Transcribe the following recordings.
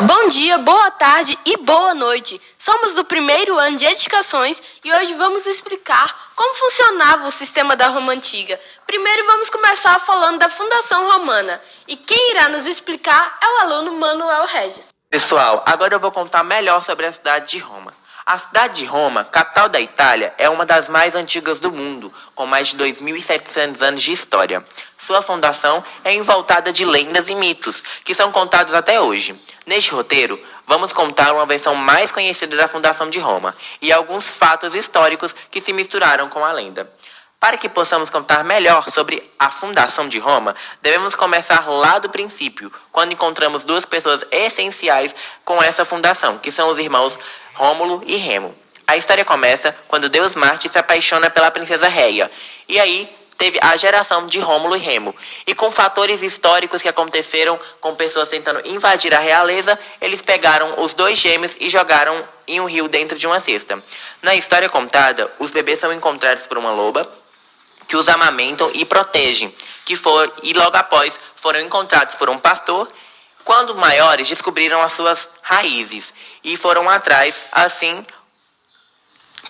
Bom dia, boa tarde e boa noite. Somos do primeiro ano de Edificações e hoje vamos explicar como funcionava o sistema da Roma Antiga. Primeiro vamos começar falando da fundação romana e quem irá nos explicar é o aluno Manuel Regis. Pessoal, agora eu vou contar melhor sobre a cidade de Roma. A cidade de Roma, capital da Itália, é uma das mais antigas do mundo, com mais de 2.700 anos de história. Sua fundação é envoltada de lendas e mitos, que são contados até hoje. Neste roteiro, vamos contar uma versão mais conhecida da fundação de Roma e alguns fatos históricos que se misturaram com a lenda. Para que possamos contar melhor sobre a fundação de Roma, devemos começar lá do princípio, quando encontramos duas pessoas essenciais com essa fundação, que são os irmãos Rômulo e Remo. A história começa quando Deus Marte se apaixona pela princesa Réia, e aí teve a geração de Rômulo e Remo. E com fatores históricos que aconteceram com pessoas tentando invadir a realeza, eles pegaram os dois gêmeos e jogaram em um rio dentro de uma cesta. Na história contada, os bebês são encontrados por uma loba, que os amamentam e protegem, e logo após foram encontrados por um pastor. Quando maiores, descobriram as suas raízes e foram atrás, assim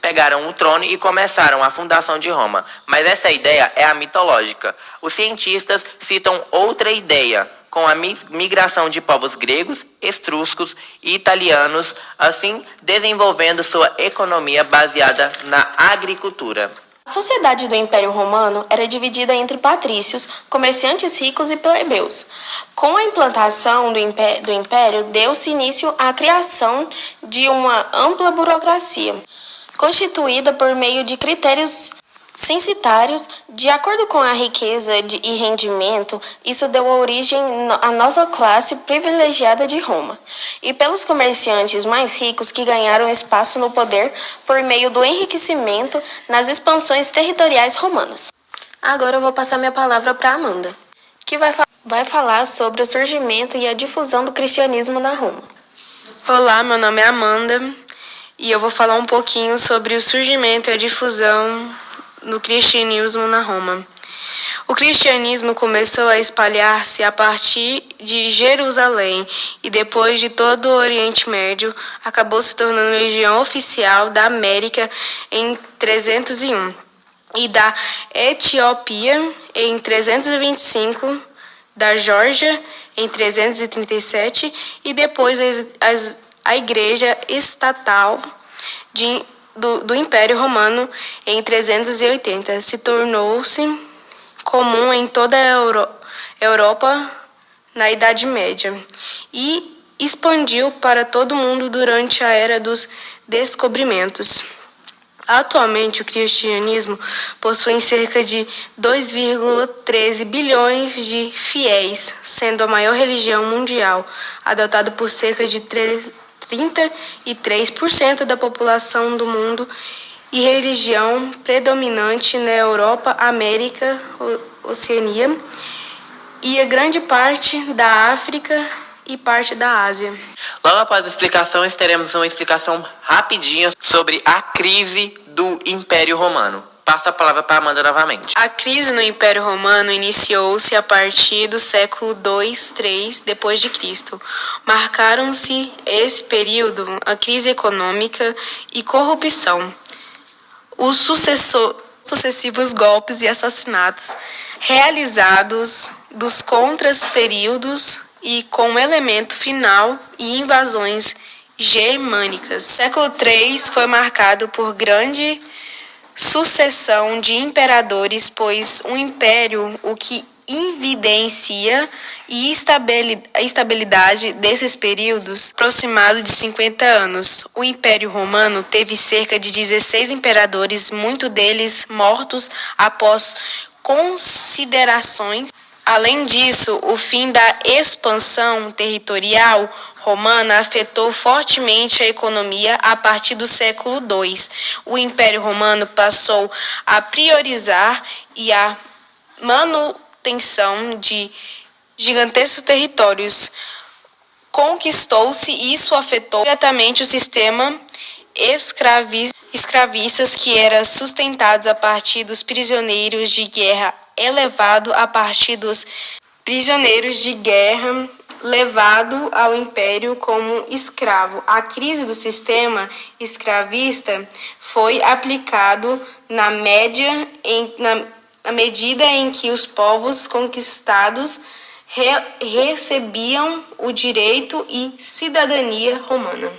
pegaram o trono e começaram a fundação de Roma. Mas essa ideia é a mitológica. Os cientistas citam outra ideia, com a migração de povos gregos, etruscos e italianos, assim desenvolvendo sua economia baseada na agricultura. A sociedade do Império Romano era dividida entre patrícios, comerciantes ricos e plebeus. Com a implantação do Império, deu-se início à criação de uma ampla burocracia, constituída por meio de critérios censitários. De acordo com a riqueza e rendimento, isso deu origem à nova classe privilegiada de Roma, e pelos comerciantes mais ricos que ganharam espaço no poder por meio do enriquecimento nas expansões territoriais romanas. Agora eu vou passar minha palavra para Amanda, que vai falar sobre o surgimento e a difusão do cristianismo na Roma. Olá, meu nome é Amanda e eu vou falar um pouquinho sobre o surgimento e a difusão do cristianismo na Roma. O cristianismo começou a espalhar-se a partir de Jerusalém e depois de todo o Oriente Médio, acabou se tornando religião oficial da América em 301 e da Etiópia em 325, da Geórgia em 337 e depois a Igreja Estatal do Império Romano em 380. Se tornou-se comum em toda a Europa na Idade Média e expandiu para todo o mundo durante a Era dos Descobrimentos. Atualmente, o cristianismo possui cerca de 2,13 bilhões de fiéis, sendo a maior religião mundial, adotada por cerca de 33% da população do mundo e religião predominante na Europa, América, Oceania e a grande parte da África e parte da Ásia. Logo após as explicações, teremos uma explicação rapidinha sobre a crise do Império Romano. Passo a palavra para Amanda novamente. A crise no Império Romano iniciou-se a partir do século II, III depois de Cristo. Marcaram-se esse período a crise econômica e corrupção, os sucessivos golpes e assassinatos realizados dos contras-períodos e com elemento final e invasões germânicas. O século III foi marcado por grande sucessão de imperadores, pois um império o que evidencia e a estabilidade desses períodos aproximado de 50 anos. O Império Romano teve cerca de 16 imperadores, muitos deles mortos após considerações. Além disso, o fim da expansão territorial romana afetou fortemente a economia a partir do século II. O Império Romano passou a priorizar e a manutenção de gigantescos territórios. Conquistou-se e isso afetou diretamente o sistema escravistas que era sustentados a partir dos prisioneiros de guerra, elevado a partir dos prisioneiros de guerra levado ao império como escravo. A crise do sistema escravista foi aplicado na medida em que os povos conquistados recebiam o direito e cidadania romana.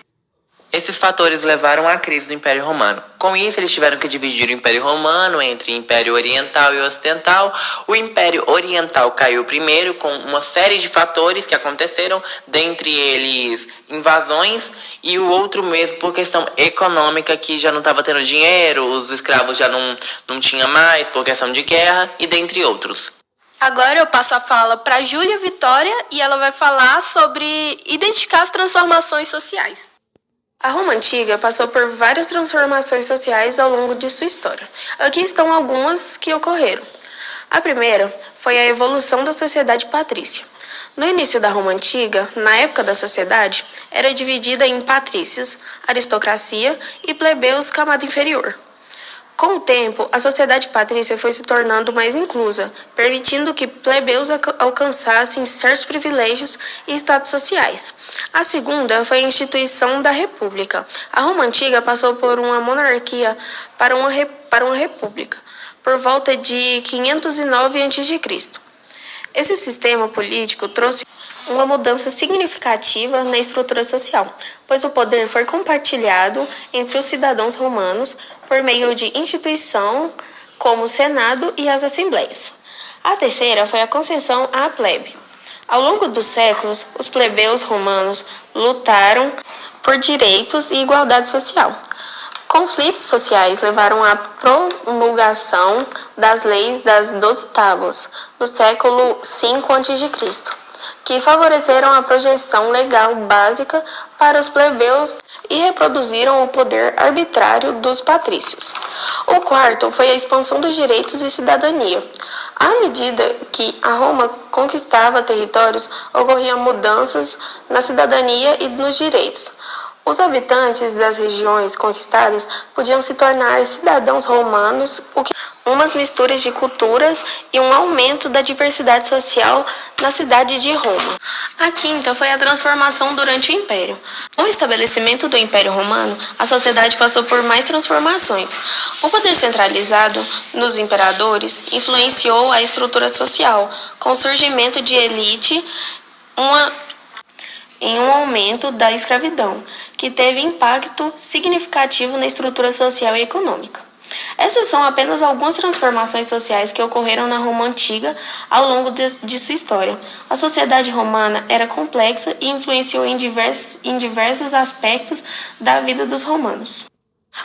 Esses fatores levaram à crise do Império Romano. Com isso, eles tiveram que dividir o Império Romano entre Império Oriental e Ocidental. O Império Oriental caiu primeiro com uma série de fatores que aconteceram, dentre eles invasões, e o outro mesmo por questão econômica, que já não estava tendo dinheiro, os escravos já não tinha mais, por questão de guerra, e dentre outros. Agora eu passo a fala para Júlia Vitória e ela vai falar sobre identificar as transformações sociais. A Roma Antiga passou por várias transformações sociais ao longo de sua história. Aqui estão algumas que ocorreram. A primeira foi a evolução da sociedade patrícia. No início da Roma Antiga, na época da sociedade, era dividida em patrícios, aristocracia e plebeus, camada inferior. Com o tempo, a sociedade patrícia foi se tornando mais inclusa, permitindo que plebeus alcançassem certos privilégios e status sociais. A segunda foi a instituição da República. A Roma Antiga passou por uma monarquia para uma república, por volta de 509 a.C. Esse sistema político trouxe uma mudança significativa na estrutura social, pois o poder foi compartilhado entre os cidadãos romanos por meio de instituição como o Senado e as Assembleias. A terceira foi a concessão à plebe. Ao longo dos séculos, os plebeus romanos lutaram por direitos e igualdade social. Conflitos sociais levaram à promulgação das leis das 12 tábuas, no século V a.C., que favoreceram a projeção legal básica para os plebeus e reproduziram o poder arbitrário dos patrícios. O quarto foi a expansão dos direitos e cidadania. À medida que a Roma conquistava territórios, ocorriam mudanças na cidadania e nos direitos. Os habitantes das regiões conquistadas podiam se tornar cidadãos romanos, o que umas misturas de culturas e um aumento da diversidade social na cidade de Roma. A quinta foi a transformação durante o Império. Com o estabelecimento do Império Romano, a sociedade passou por mais transformações. O poder centralizado nos imperadores influenciou a estrutura social, com o surgimento de elite, em um aumento da escravidão, que teve impacto significativo na estrutura social e econômica. Essas são apenas algumas transformações sociais que ocorreram na Roma Antiga ao longo de sua história. A sociedade romana era complexa e influenciou em diversos aspectos da vida dos romanos.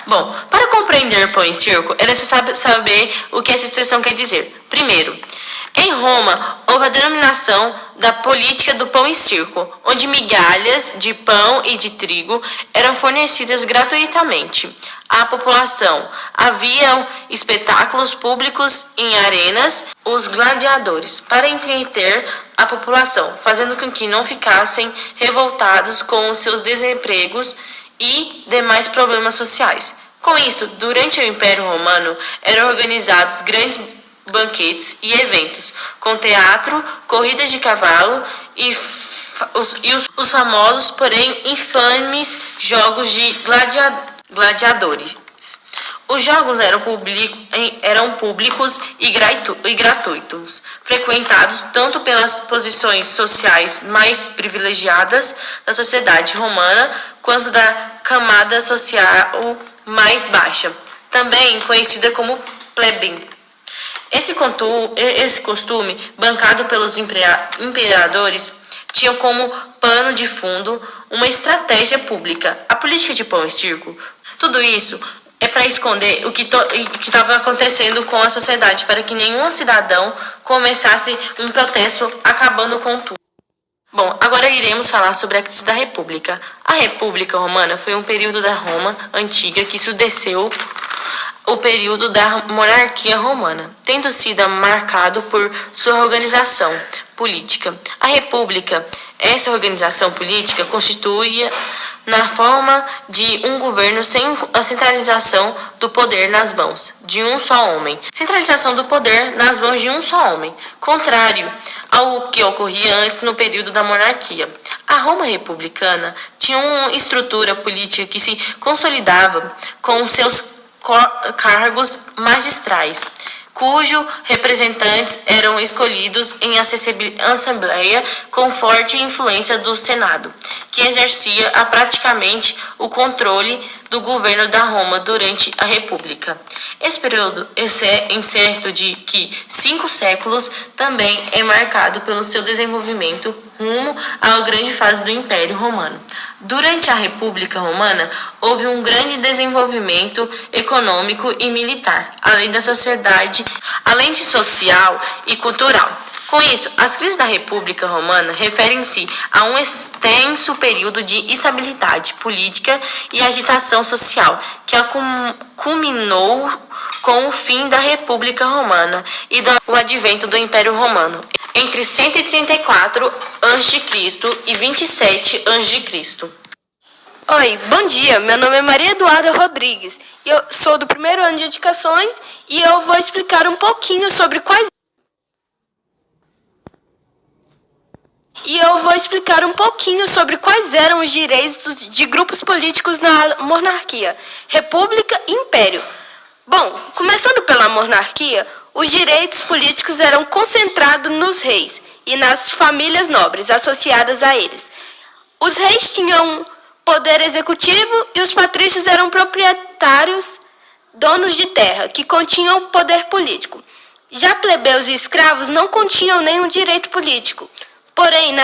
Bom, para compreender pão em circo, é necessário saber o que essa expressão quer dizer. Primeiro, em Roma, houve a denominação da política do pão em circo, onde migalhas de pão e de trigo eram fornecidas gratuitamente à população. Haviam espetáculos públicos em arenas, os gladiadores, para entreter a população, fazendo com que não ficassem revoltados com os seus desempregos e demais problemas sociais. Com isso, durante o Império Romano, eram organizados grandes banquetes e eventos, com teatro, corridas de cavalo e os famosos, porém infames, jogos de gladiadores. Os jogos eram públicos e gratuitos, frequentados tanto pelas posições sociais mais privilegiadas da sociedade romana, quanto da camada social mais baixa, também conhecida como plebe. Esse costume, bancado pelos imperadores, tinha como pano de fundo uma estratégia pública, a política de pão e circo. Tudo isso é para esconder o que estava acontecendo com a sociedade, para que nenhum cidadão começasse um protesto acabando com tudo. Bom, agora iremos falar sobre a crise da República. A República Romana foi um período da Roma Antiga que sucedeu o período da monarquia romana, tendo sido marcado por sua organização política. A República, essa organização política, constituía na forma de um governo sem a centralização do poder nas mãos de um só homem. Centralização do poder nas mãos de um só homem, contrário ao que ocorria antes no período da monarquia. A Roma republicana tinha uma estrutura política que se consolidava com seus cargos magistrais, cujos representantes eram escolhidos em assembleia com forte influência do Senado, que exercia praticamente o controle do governo da Roma durante a República. Esse período incerto de que 5 séculos também é marcado pelo seu desenvolvimento rumo à grande fase do Império Romano. Durante a República Romana, houve um grande desenvolvimento econômico e militar, além da sociedade, além de social e cultural. Com isso, as crises da República Romana referem-se a um extenso período de instabilidade política e agitação social, que culminou com o fim da República Romana e o advento do Império Romano, entre 134 a.C. e 27 a.C. Oi, bom dia. Meu nome é Maria Eduarda Rodrigues. Eu sou do primeiro ano de Edificações e eu vou explicar um pouquinho sobre quais eram os direitos de grupos políticos na monarquia, república e império. Bom, começando pela monarquia, os direitos políticos eram concentrados nos reis e nas famílias nobres associadas a eles. Os reis tinham poder executivo e os patrícios eram proprietários, donos de terra, que continham poder político. Já plebeus e escravos não continham nenhum direito político. Porém, na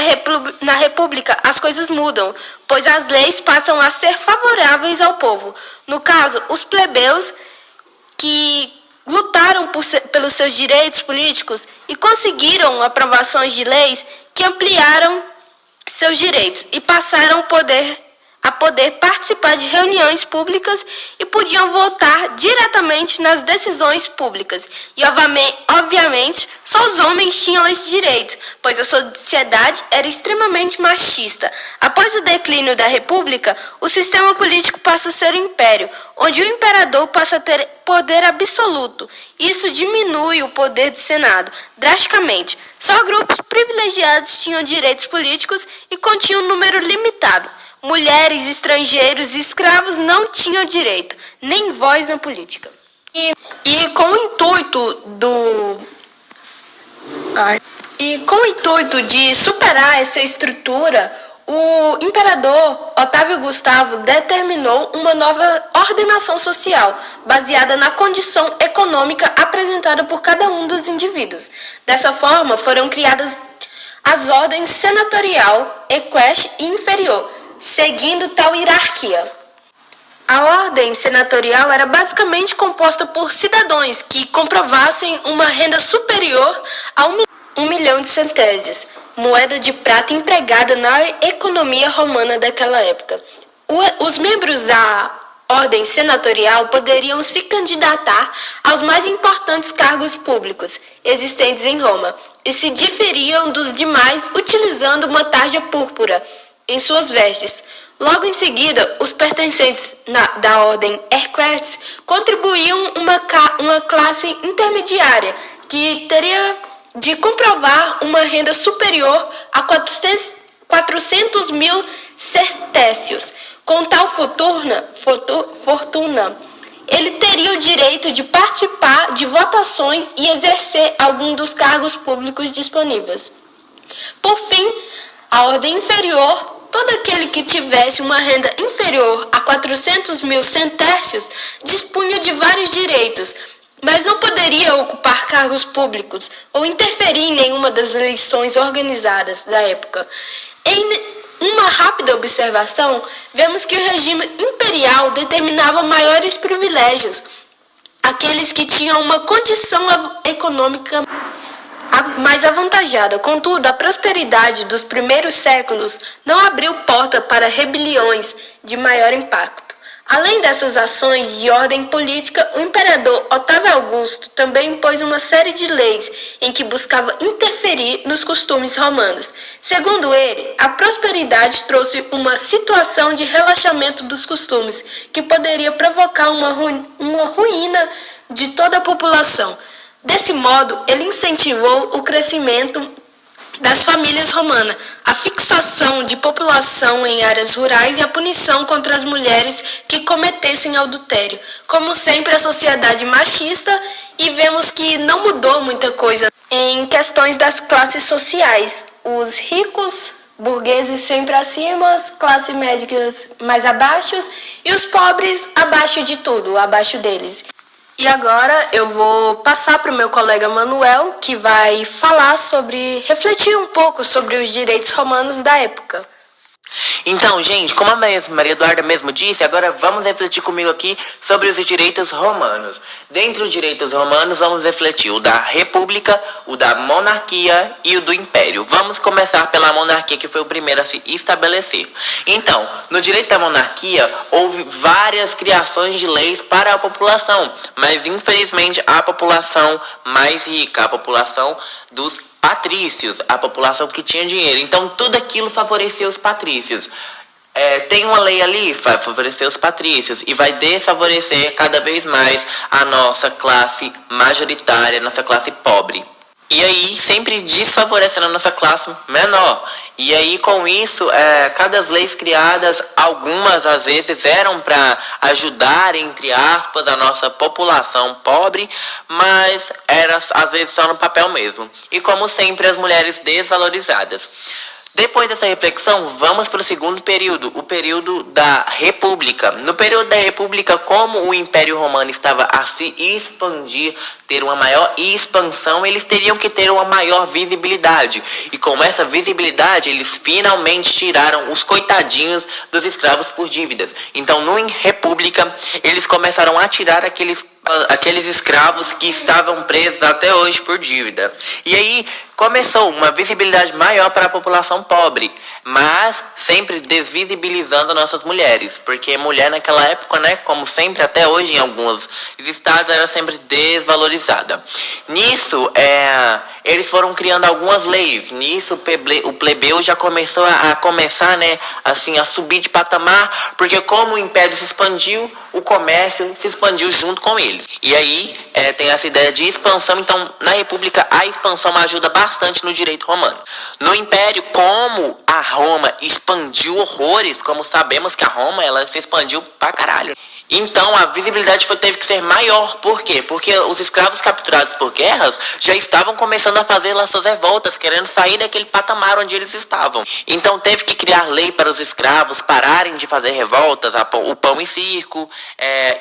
República, as coisas mudam, pois as leis passam a ser favoráveis ao povo. No caso, os plebeus que lutaram pelos seus direitos políticos e conseguiram aprovações de leis que ampliaram seus direitos e passaram a poder participar de reuniões públicas e podiam votar diretamente nas decisões públicas. E, obviamente, só os homens tinham esse direito, pois a sociedade era extremamente machista. Após o declínio da República, o sistema político passa a ser o império, onde o imperador passa a ter poder absoluto. Isso diminui o poder do Senado drasticamente. Só grupos privilegiados tinham direitos políticos e continham um número limitado. Mulheres, estrangeiros e escravos não tinham direito, nem voz na política. E com o intuito de superar essa estrutura, o imperador Otávio Gustavo determinou uma nova ordenação social, baseada na condição econômica apresentada por cada um dos indivíduos. Dessa forma, foram criadas as ordens senatorial, equestre e inferior, seguindo tal hierarquia. A ordem senatorial era basicamente composta por cidadãos que comprovassem uma renda superior a 1 milhão de centésios, moeda de prata empregada na economia romana daquela época. Os membros da ordem senatorial poderiam se candidatar aos mais importantes cargos públicos existentes em Roma e se diferiam dos demais utilizando uma tarja púrpura em suas vestes. Logo em seguida, os pertencentes da ordem equestre contribuíam uma classe intermediária que teria de comprovar uma renda superior a 400 mil sestercios. Com tal fortuna, ele teria o direito de participar de votações e exercer algum dos cargos públicos disponíveis. Por fim, a ordem inferior, todo aquele que tivesse uma renda inferior a 400 mil centésios dispunha de vários direitos, mas não poderia ocupar cargos públicos ou interferir em nenhuma das eleições organizadas da época. Em uma rápida observação, vemos que o regime imperial determinava maiores privilégios àqueles que tinham uma condição econômica mais avantajada. Contudo, a prosperidade dos primeiros séculos não abriu porta para rebeliões de maior impacto. Além dessas ações de ordem política, o imperador Otávio Augusto também impôs uma série de leis em que buscava interferir nos costumes romanos. Segundo ele, a prosperidade trouxe uma situação de relaxamento dos costumes, que poderia provocar uma ruína de toda a população. Desse modo, ele incentivou o crescimento das famílias romanas, a fixação de população em áreas rurais e a punição contra as mulheres que cometessem adultério. Como sempre, a sociedade machista, e vemos que não mudou muita coisa em questões das classes sociais. Os ricos, burgueses sempre acima, as classes médias mais abaixo e os pobres abaixo de tudo, abaixo deles. E agora eu vou passar para o meu colega Manuel, que vai refletir um pouco sobre os direitos romanos da época. Então, gente, como a Maria Eduarda mesmo disse, agora vamos refletir comigo aqui sobre os direitos romanos. Dentre os direitos romanos, vamos refletir o da república, o da monarquia e o do império. Vamos começar pela monarquia, que foi o primeiro a se estabelecer. Então, no direito da monarquia, houve várias criações de leis para a população, mas infelizmente a população mais rica, a população dos patrícios, a população que tinha dinheiro. Então, tudo aquilo favorecia os patrícios. Tem uma lei ali, vai favorecer os patrícios e vai desfavorecer cada vez mais a nossa classe majoritária, nossa classe pobre. E aí, sempre desfavorecendo a nossa classe menor. E aí, com isso, cada leis criadas, algumas às vezes eram para ajudar, entre aspas, a nossa população pobre, mas era às vezes só no papel mesmo. E como sempre, as mulheres desvalorizadas. Depois dessa reflexão, vamos para o segundo período, o período da República. No período da República, como o Império Romano estava a se expandir, ter uma maior expansão, eles teriam que ter uma maior visibilidade. E com essa visibilidade, eles finalmente tiraram os coitadinhos dos escravos por dívidas. Então, no República, eles começaram a tirar aqueles escravos que estavam presos até hoje por dívida. E aí começou uma visibilidade maior para a população pobre, mas sempre desvisibilizando nossas mulheres, porque mulher naquela época, né, como sempre até hoje em alguns estados, era sempre desvalorizada. Nisso, eles foram criando algumas leis. Nisso, o plebeu já começou a subir de patamar, porque como o império se expandiu, o comércio se expandiu junto com eles. E aí tem essa ideia de expansão. Então, na República, a expansão ajuda bastante no direito romano. No Império, como a Roma expandiu horrores, como sabemos que a Roma ela se expandiu pra caralho. Então, a visibilidade teve que ser maior. Por quê? Porque os escravos capturados por guerras já estavam começando a fazer lá suas revoltas, querendo sair daquele patamar onde eles estavam. Então, teve que criar lei para os escravos pararem de fazer revoltas, o pão e circo,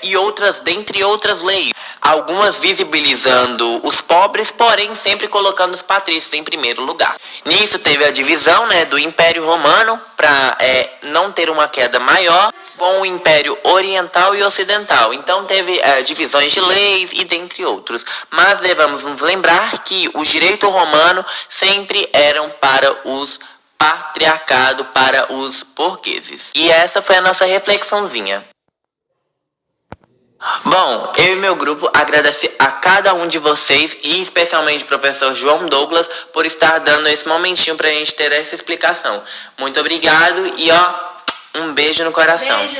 e dentre outras leis. Algumas visibilizando os pobres, porém sempre colocando os patrícios em primeiro lugar. Nisso, teve a divisão, do Império Romano, para não ter uma queda maior, com o Império Oriental e Ocidental. Então teve divisões de leis e dentre outros. Mas devemos nos lembrar que o direito romano sempre eram para os patriarcado, para os burgueses. E essa foi a nossa reflexãozinha. Bom, eu e meu grupo agradecemos a cada um de vocês e especialmente o professor João Douglas por estar dando esse momentinho pra gente ter essa explicação. Muito obrigado e um beijo no coração. Beijo.